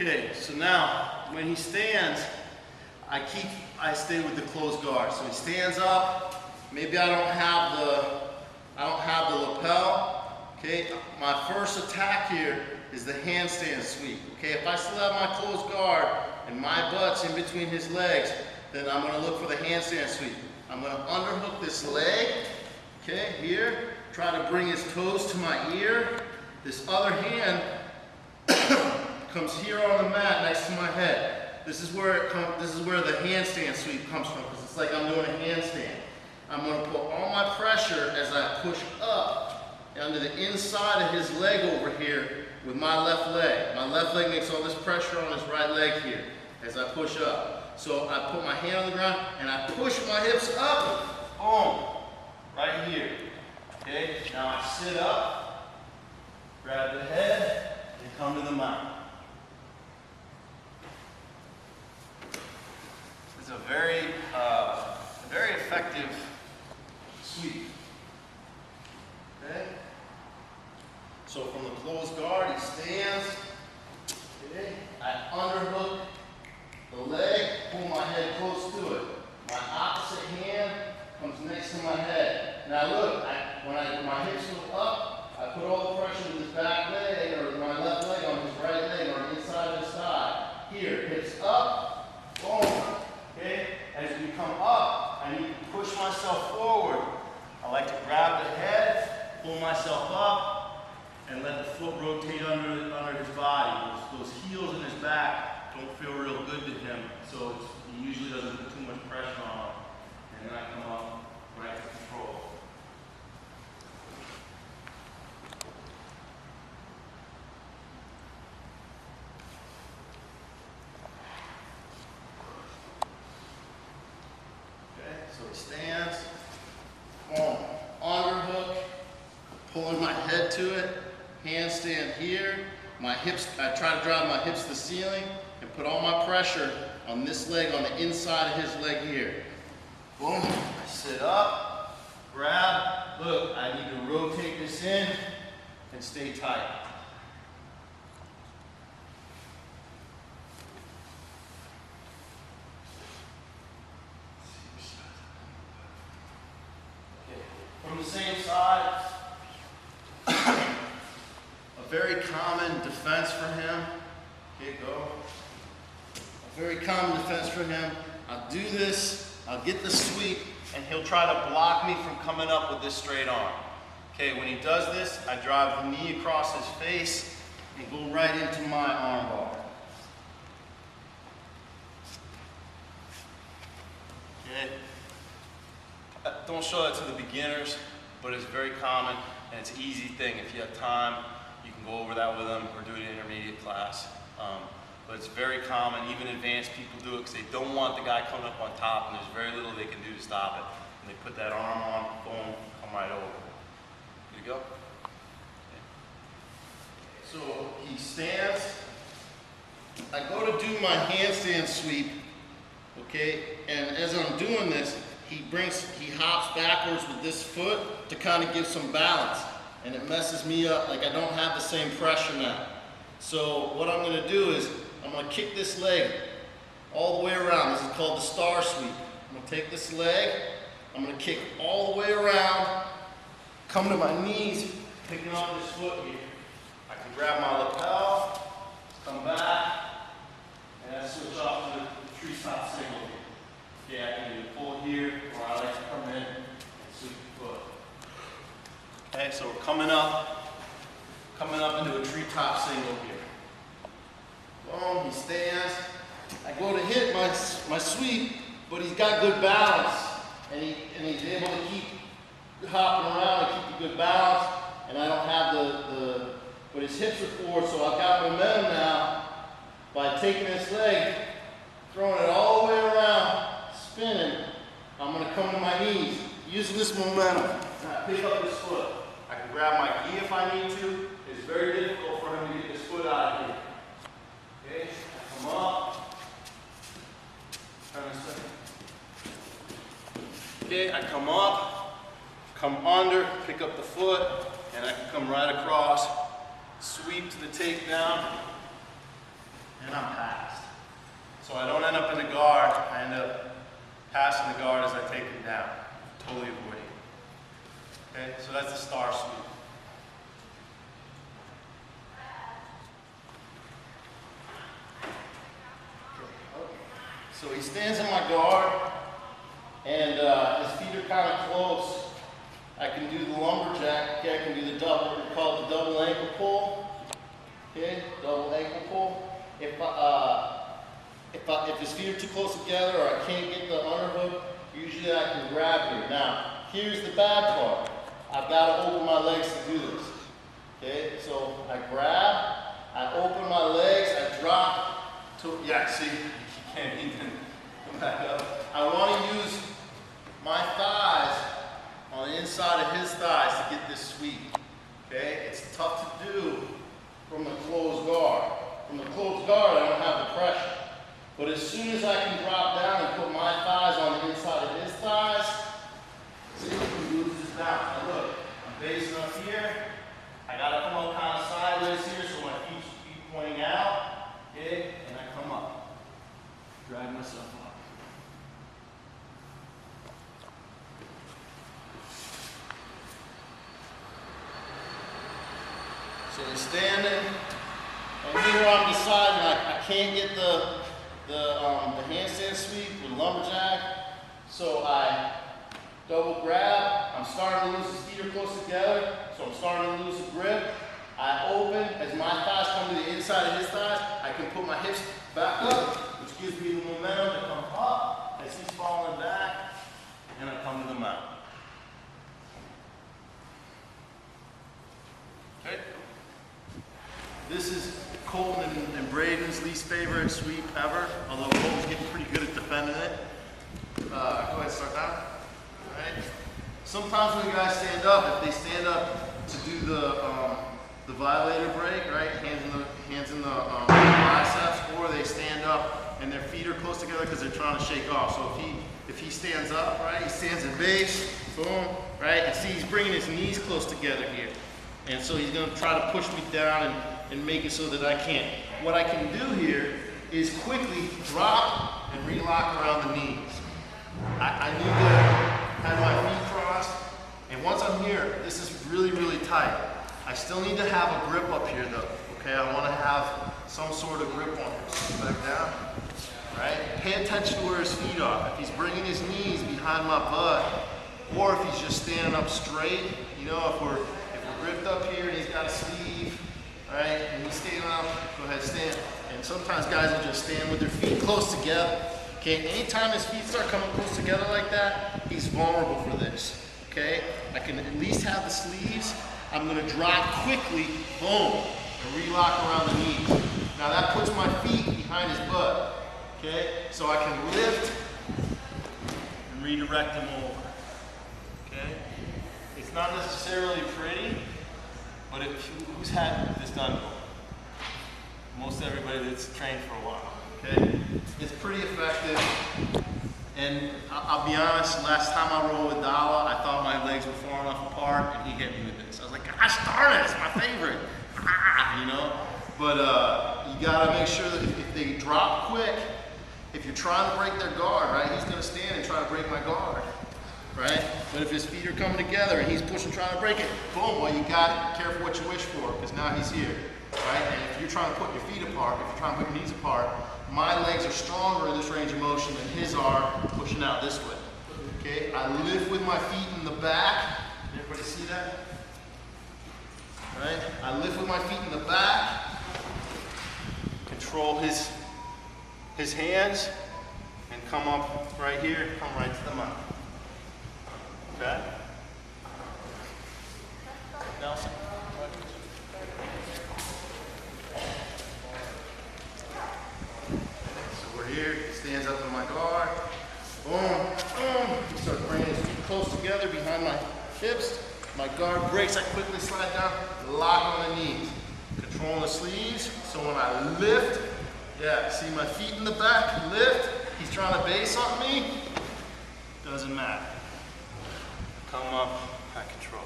Okay, so now when he stands, I stay with the closed guard. So he stands up. Maybe I don't have the lapel. Okay, my first attack here is the handstand sweep. Okay, if I still have my closed guard and my butt's in between his legs, then I'm going to look for the handstand sweep. I'm going to underhook this leg. Okay, here. Try to bring his toes to my ear. This other hand comes here on the mat next to my head. This is where the handstand sweep comes from, because it's like I'm doing a handstand. I'm going to put all my pressure as I push up under the inside of his leg over here with my left leg. My left leg makes all this pressure on his right leg here as I push up. So I put my hand on the ground and I push my hips up, boom, right here. Okay, now I sit up, grab the head, and come to the mount. It's a very effective sweep. Okay? So from the closed guard, he stands. Okay? I underhook the leg, pull my head close to it. My opposite hand comes next to my head. Now look, when my hips go up, I put all the pressure with his back leg or my left leg on his right leg or inside of his thigh. Here, hips up, boom. Okay? As we come up, I need to push myself forward. I like to grab the head, pull myself up, and let the foot rotate under his body. Those heels in his back don't feel real good to him, so he usually doesn't put too much pressure on him. And then I come up right to control. Okay, so he stands, boom, underhook, pulling my head to it, handstand here. My hips, I try to drive my hips to the ceiling and put all my pressure on this leg, on the inside of his leg here. Boom, I sit up, grab, look, I need to rotate this in and stay tight. Okay, from the same side, a very common defense for him. Okay, go. A very common defense for him. I'll do this. I'll get the sweep, and he'll try to block me from coming up with this straight arm. Okay, when he does this, I drive the knee across his face and go right into my arm bar. Okay. Don't show that to the beginners, but it's very common, and it's an easy thing. If you have time, you can go over that with them or do it in intermediate class. But it's very common, even advanced people do it because they don't want the guy coming up on top, and there's very little they can do to stop it. And they put that arm on, boom, come right over. Good to go? Okay. So he stands. I go to do my handstand sweep, okay, and as I'm doing this, he hops backwards with this foot to kind of give some balance, and it messes me up, like I don't have the same pressure now. So what I'm going to do is, I'm going to kick this leg all the way around. This is called the star sweep. I'm going to take this leg, I'm going to kick all the way around, come to my knees, picking up this foot here. I can grab my lapel, come back, and I switch off to the treetop single here. Okay, I can either pull here, or I like to come in and sweep the foot. Okay, so we're coming up into a treetop single here. Boom, he stands. I go to hit my sweep, but he's got good balance, and he's able to keep hopping around and keep a good balance, and I don't have but his hips are forward, so I've got momentum now by taking this leg, throwing it all the way around, spinning. I'm going to come to my knees, using this momentum, and I pick up this foot. I can grab my gi if I need to. It's very difficult for him to get this foot out of here. Okay, I come up. Turn a second. Okay, I come up, come under, pick up the foot, and I can come right across, sweep to the takedown, and I'm passed. So I don't end up in the guard, I end up passing the guard as I take it down, totally avoiding it. Okay, so that's the star sweep. So he stands in my guard, and his feet are kind of close. I can do the lumberjack, okay, I can do the double, we call it the double ankle pull. Okay, double ankle pull. If his feet are too close together or I can't get the underhook, usually I can grab here. Now, here's the bad part. I've got to open my legs to do this. Okay, so I grab, I open my legs, I drop to, yeah, see, you can't even come back up. I want to use my thighs on the inside of his thighs to get this sweep. Okay, it's tough to do from the closed guard. From the closed guard, I don't have the pressure. But as soon as I can drop down and put my thighs on the inside of his thighs, see if he moves this down. Now look, I'm basing up here. I gotta come up kind of sideways here so my feet keep pointing out. Okay, and I come up. Drag myself up. So he's standing, and here I'm deciding I can't get the handstand sweep with lumberjack, so I double grab. I'm starting to lose, his feet are close together, so I'm starting to lose the grip. I open, as my thighs come to the inside of his thighs, I can put my hips back up, which gives me the momentum to come up as he's falling back, and I come to the mount. Okay. This is Colton and Braden's least favorite sweep ever, although Colton's getting pretty good at defending it. Go ahead and start now. All right. Sometimes when the guys stand up, if they stand up to do the violator break, right, hands in the biceps, or they stand up and their feet are close together because they're trying to shake off. So if he stands up, right, he stands in base, boom, right, and see he's bringing his knees close together here. And so he's going to try to push me down and make it so that I can't. What I can do here is quickly drop and relock around the knees. I need to have my feet crossed, and once I'm here, this is really, really tight. I still need to have a grip up here though, okay? I want to have some sort of grip on him. So back down, right? Pay attention to where his feet are. If he's bringing his knees behind my butt, or if he's just standing up straight, you know, if we're gripped up here and he's got a sleeve, right, and he's standing up, go ahead, stand. And sometimes guys will just stand with their feet close together. Okay, anytime his feet start coming close together like that, he's vulnerable for this. Okay, I can at least have the sleeves. I'm gonna drop quickly, boom, and relock around the knees. Now that puts my feet behind his butt. Okay, so I can lift and redirect him over. Okay, it's not necessarily pretty, but who's had this done before? Most everybody that's trained for a while, okay? It's pretty effective, and I'll be honest, last time I rolled with Dala, I thought my legs were far enough apart, and he hit me with this. I was like, gosh darn it, it's my favorite, you know? But you gotta make sure that if they drop quick, if you're trying to break their guard, right, he's gonna stand and try to break my guard. Right? But if his feet are coming together and he's pushing, trying to break it, boom, well, you got it. Careful what you wish for, because now he's here, right? And if you're trying to put your feet apart, if you're trying to put your knees apart, my legs are stronger in this range of motion than his are pushing out this way. Okay? I lift with my feet in the back. Everybody see that? Right? I lift with my feet in the back. Control his hands and come up right here, come right to the mount. Okay. Nelson. So we're here. He stands up in my guard. Boom, boom. He starts bringing his feet close together behind my hips. My guard breaks. I quickly slide down, lock on the knees. Controlling the sleeves. So when I lift, yeah, see my feet in the back, lift. He's trying to base on me. Doesn't matter. Come up, I control.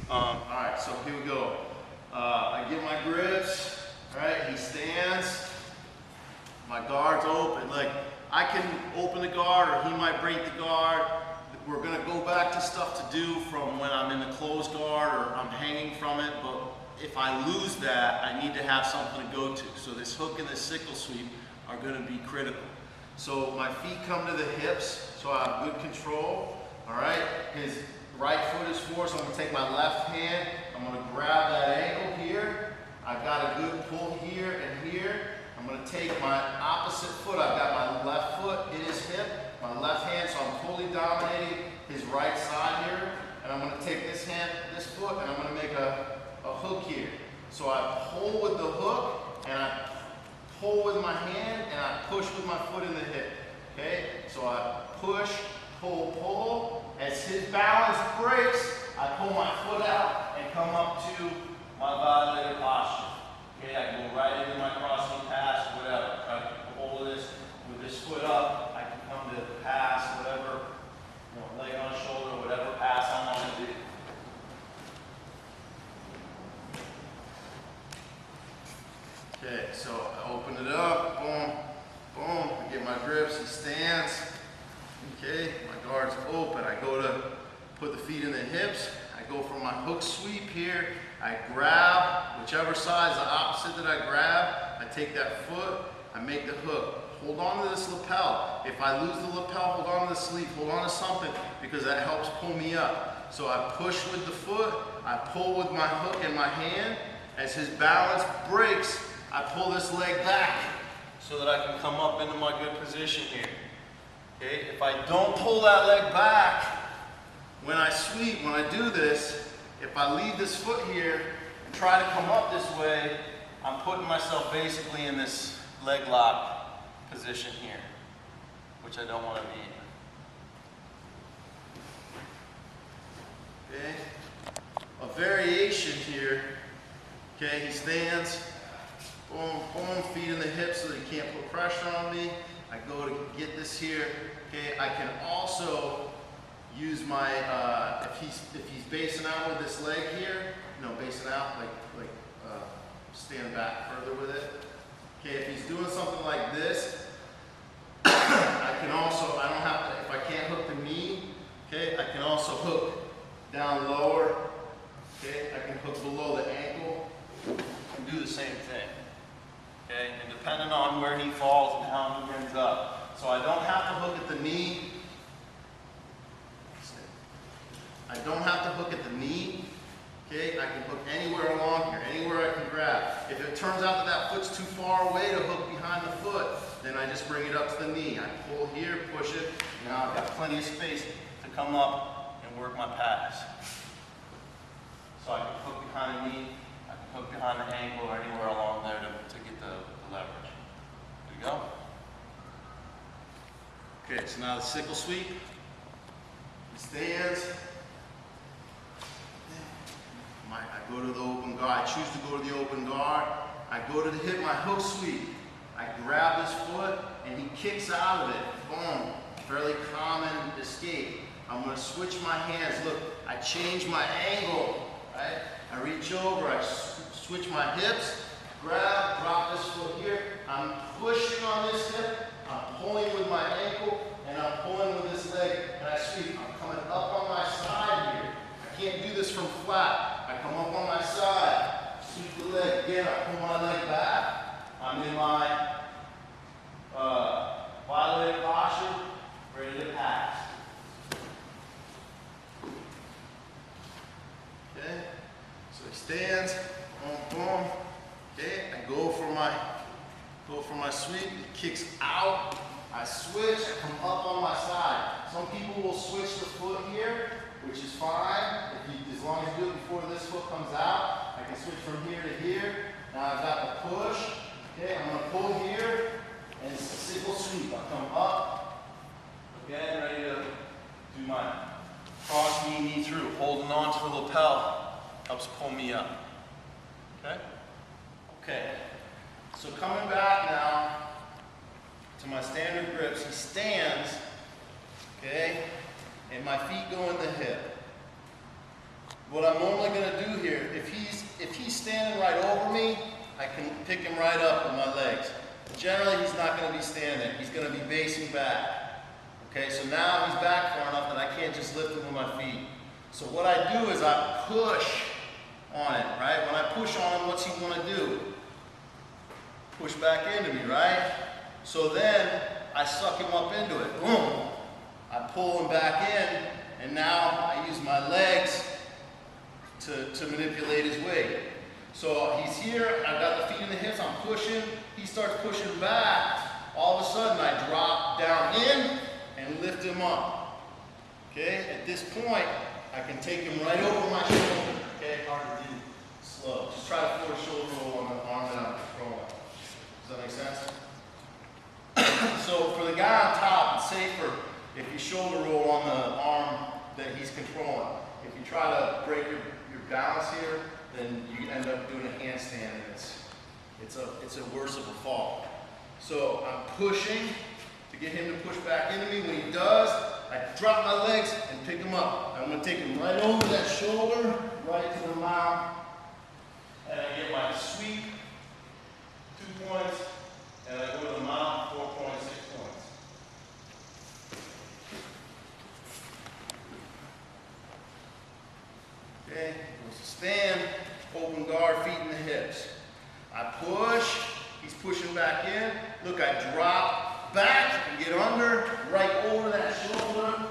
All right, so here we go. I get my grips, All right, he stands. My guard's open. Like, I can open the guard or he might break the guard. We're gonna go back to stuff to do from when I'm in the closed guard or I'm hanging from it, but if I lose that, I need to have something to go to. So this hook and this sickle sweep are gonna be critical. So my feet come to the hips, so I have good control. All right, his right foot is forward, so I'm gonna take my left hand, I'm gonna grab that ankle here. I've got a good pull here and here. I'm gonna take my opposite foot, I've got my left foot in his hip, my left hand, so I'm totally dominating his right side here. And I'm gonna take this hand, this foot, and I'm gonna make a hook here. So I pull with the hook, and I pull with my hand, and I push with my foot in the hip. Okay? So I push, pull, pull. As his balance breaks, I pull my foot out and come up to my violator posture. Okay, I go right into my crossing pass, whatever. I can hold this with this foot up. I can come to pass, whatever, leg on shoulder, whatever pass I want to do. Okay, so I open it up, boom, boom, I get my grips, he stands. Okay, my guard's open. I go to put the feet in the hips. I go for my hook sweep here. I grab whichever side is the opposite that I grab. I take that foot, I make the hook. Hold on to this lapel. If I lose the lapel, hold on to the sleeve, hold on to something, because that helps pull me up. So I push with the foot, I pull with my hook and my hand. As his balance breaks, I pull this leg back so that I can come up into my good position here. Okay, if I don't pull that leg back, when I sweep, when I do this, if I leave this foot here and try to come up this way, I'm putting myself basically in this leg lock position here, which I don't want to be in. Okay, a variation here. Okay, he stands, boom, boom, feet in the hips so that he can't put pressure on me. I go to get this here. Okay, I can also use my, if he's basing out with this leg here, basing out, like stand back further with it. Okay, if he's doing something like this, I can also, I don't have to, if I can't hook the knee, okay, I can also hook down lower, okay, I can hook below the ankle, and do the same thing. Okay, and depending on where he falls and how he ends up. So I don't have to hook at the knee. I don't have to hook at the knee. Okay, I can hook anywhere along here, anywhere I can grab. If it turns out that that foot's too far away to hook behind the foot, then I just bring it up to the knee. I pull here, push it. Now I've got plenty of space to come up and work my pass. So I can hook behind the knee, I can hook behind the ankle or anywhere along there to get the leverage. There you go. Okay, so now the sickle sweep. He stands. I go to the open guard. I choose to go to the open guard. I go to hit my hook sweep. I grab his foot and he kicks out of it. Boom. Fairly common escape. I'm going to switch my hands. Look, I change my angle. Right? I reach over. I switch my hips. Grab, drop this foot here. I'm pushing on this hip. I'm pulling with my ankle and I'm pulling with this leg. And I sweep. I'm coming up on my side here. I can't do this from flat. I come up on my side, sweep the leg. Again, I pull my leg back. I'm in my violator posture, ready to pass. Okay, so he stands, boom, boom. Okay, I go for my sweep. It kicks out. I switch. I come up on my side. Some people will switch the foot here, which is fine. As long as you do it before this foot comes out, I can switch from here to here. Now I've got the push. Okay, I'm going to pull here and sickle sweep. I come up. Again, ready to do my cross knee through. Holding on to the lapel helps pull me up. Okay? Okay. So coming back now to my standard grips. He stands. Okay? And my feet go in the hip. What I'm normally going to do here, if he's standing right over me, I can pick him right up with my legs. Generally, he's not going to be standing. He's going to be basing back. Okay, so now he's back far enough that I can't just lift him with my feet. So what I do is I push on it, right? When I push on him, what's he want to do? Push back into me, right? So then I suck him up into it. Boom. I pull him back in, and now I use my legs to manipulate his weight. So he's here, I've got the feet in the hips, I'm pushing, he starts pushing back, all of a sudden I drop down in and lift him up. Okay, at this point, I can take him right over my shoulder. Okay, hard to do, slow. Just try to force shoulder roll on the arm that I'm controlling. Does that make sense? So for the guy on top, it's safer if you shoulder roll on the arm that he's controlling. If you try to break your balance here, then you end up doing a handstand, and it's a worse of a fall. So I'm pushing to get him to push back into me. When he does, I drop my legs and pick him up. I'm going to take him right over that shoulder, right to the mount, and I get my sweep, 2 points, and I go to the mount, 4.6 points. Okay, goes to stand, open guard, feet in the hips. I push, he's pushing back in. Look, I drop back and get under, right over that shoulder,